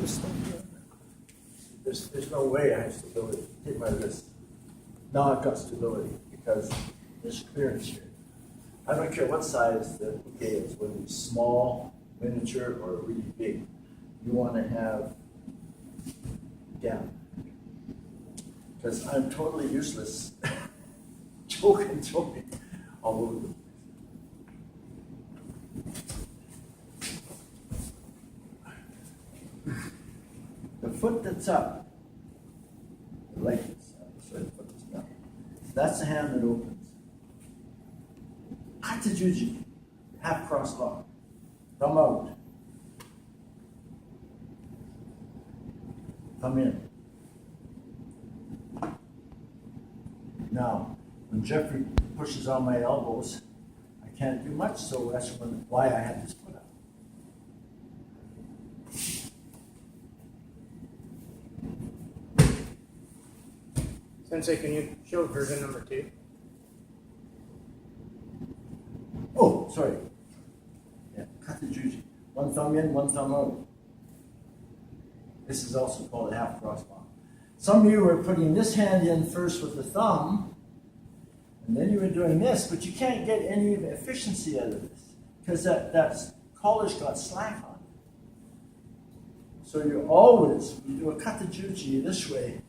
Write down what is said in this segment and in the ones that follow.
this thing here. There's no way I have stability. Hit my wrist. Now I've got stability because there's clearance here. I don't care what size the bouquet is, whether it's small, miniature, or really big. You want to have down. Because I'm totally useless choking all over the place. The foot that's up, the leg that's up, sorry, the foot that's down, that's the hand that opens. Kata Juji, half cross lock, thumb out, thumb in. Now, when Jeffrey pushes on my elbows, I can't do much, so that's why I had this foot up. Sensei, can you show version number 2? Oh, sorry. Yeah, Kata Juji. One thumb in, one thumb out. This is also called a half cross lock. Some of you were putting this hand in first with the thumb, and then you were doing this, but you can't get any efficiency out of this because that collar's got slack on it. So you do a Kata Juji this way,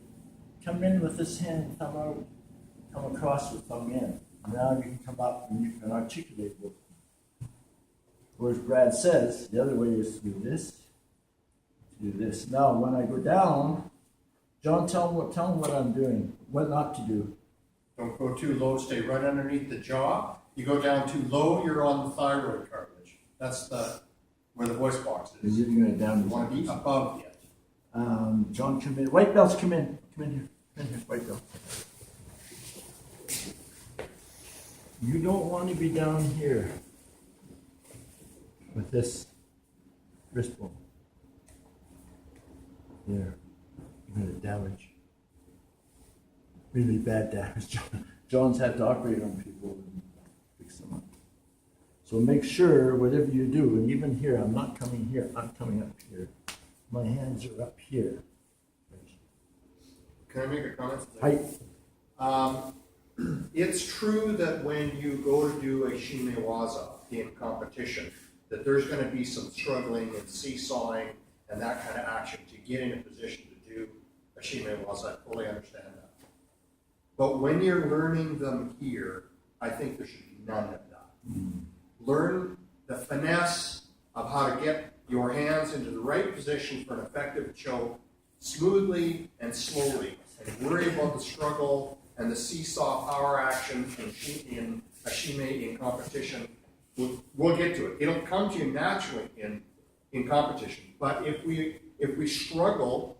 come in with this hand, thumb out, come across with thumb in. Now you can come up and you can articulate both. Whereas Brad says, the other way is to do this, to do this. Now when I go down, John, tell him what I'm doing, what not to do. Don't go too low, stay right underneath the jaw. You go down too low, you're on the thyroid cartilage. That's where the voice box is. Is it going to down? You want to be above it. John, come in. White belts, come in. Come in here. Come in here, white belt. You don't want to be down here with this wrist bone. There. You're going to damage. Really bad damage. John's had to operate on people and fix them up. So make sure whatever you do, and even here, I'm not coming here, I'm coming up here. My hands are up here. Can I make a comment? Height. It's true that when you go to do a shimewaza in competition, that there's going to be some struggling and seesawing and that kind of action to get in a position to do a shimewaza. I fully understand that. But when you're learning them here, I think there should be none of that. Mm-hmm. Learn the finesse of how to get your hands into the right position for an effective choke smoothly and slowly, and worry about the struggle and the seesaw power action in a shime in competition. We'll get to it. It'll come to you naturally in competition. But if we struggle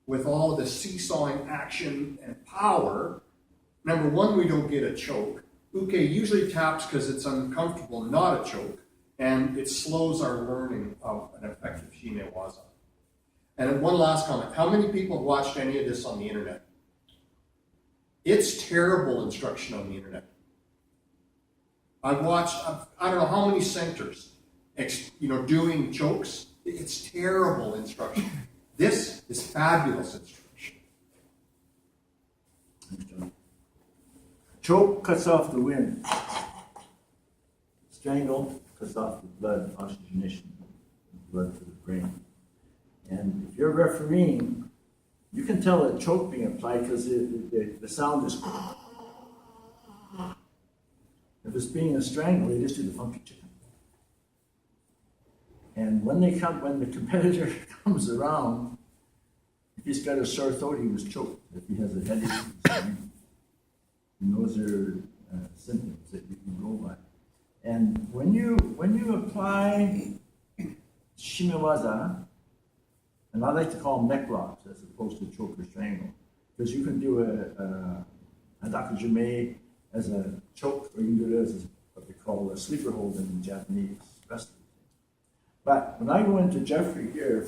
with all of the seesawing action and power, number one, we don't get a choke. Uke usually taps because it's uncomfortable, not a choke, and it slows our learning of an effective shimewaza. And one last comment. How many people have watched any of this on the internet? It's terrible instruction on the internet. I've watched, I don't know how many centers, doing chokes. It's terrible instruction. This is fabulous instruction. Thanks, John. Choke cuts off the wind. Strangle cuts off the blood oxygenation, blood to the brain. And if you're refereeing, you can tell a choke being applied because the sound is. If it's being a strangle, they just do the funky chicken. And when the competitor comes around, if he's got a sore throat, he was choked. If he has a headache, he knows there are symptoms that you can go by. And when you apply shimewaza, and I like to call them neck locks as opposed to choke or strangle, because you can do a hadakujime as a choke, or you can do it as what they call a sleeper hold in Japanese wrestling. But when I go into Jeffrey here,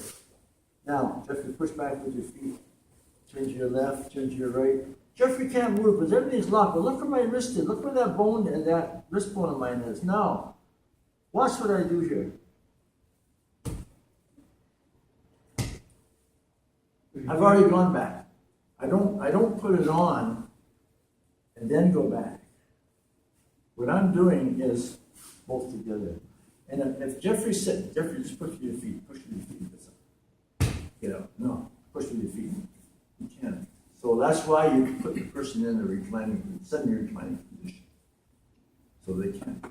now, Jeffrey, push back with your feet, turn to your left, turn to your right. Jeffrey can't move because everything's locked, but look where my wrist is. Look where that bone and that wrist bone of mine is. Now, watch what I do here. I've already gone back. I don't put it on and then go back. What I'm doing is both together. And if Jeffrey's sitting, Jeffrey, just push with your feet, push with your feet. Get up. No, push with your feet. You can't. So that's why you put the person in the reclining, semi-reclining position. So they can't.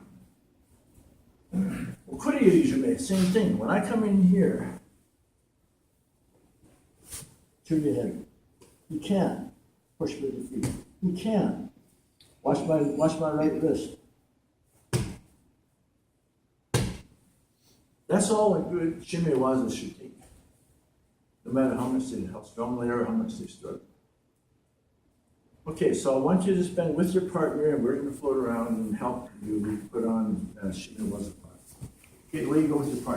Well, Kuriya, same thing. When I come in here, turn your head. You can push with your feet. You can. Watch my right wrist. That's all a good shimiwaza should take. No matter how strong they are, how much they struggle. Okay, so I want you to spend with your partner, and we're going to float around and help you put on shimiwaza part. Okay, away you go with your partner.